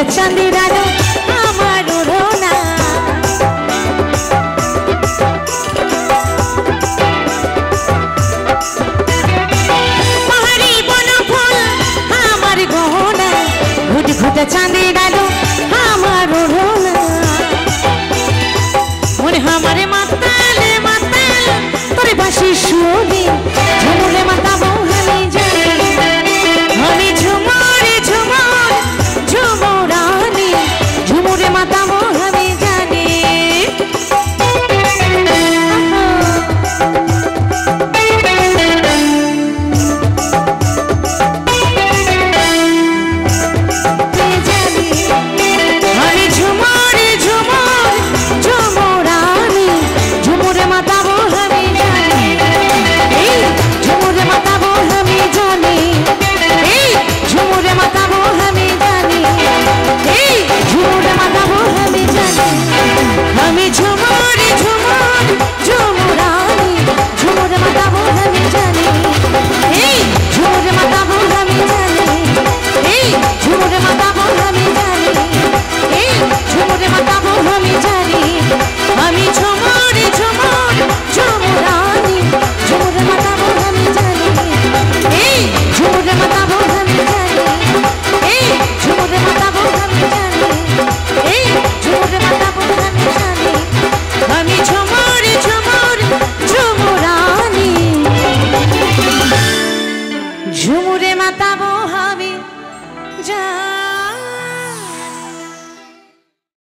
চাঁদের আলো আমার ওড়না পাহাড়ি বনফুল আমার গহনা ঘুটঘুটে চাঁদের আলো আমার ওড়না মনে আমারে মাতাল মাতাল তোর বাঁশি শুনি ঝুমুরে মাতাবো আমি জানি আমি ঝুমুরে ঝুমুর ঝুমুরানি ঝুমুরে মাতাবো আমি জানি আমি ঝুমুরে ঝুমুর ঝুমুরানি ঝুমুরে মাতাবো আমি জানি এই ঝুমুরে মাতাবো আমি জানি এই ঝুমুরে মাতাবো আমি জানি এই ঝুমুরে মাতাবো আমি জানি আমি ঝুমুরে ঝুমুর ঝুমুরানি ঝুমুরে মাতাবো আমি জানি এই ঝুমুরে মাতাবো আমি জানি এই ঝুমুরে মাতাবো আমি জানি এই ঝুমুরে মাতাবো আমি জানি আমি ঝুমুরে ঝুমুর ঝুমুরানি ঝুমুরে মাতাবো আমি জানি এই ঝুমুরে মাতাবো আমি জানি এই ঝুমুরে মাতাবো আমি জানি এই ঝুমুরে মাতাবো আমি জানি আমি ঝুমুরে ঝুমুর ঝুমুরানি ঝুমুরে মাতাবো আমি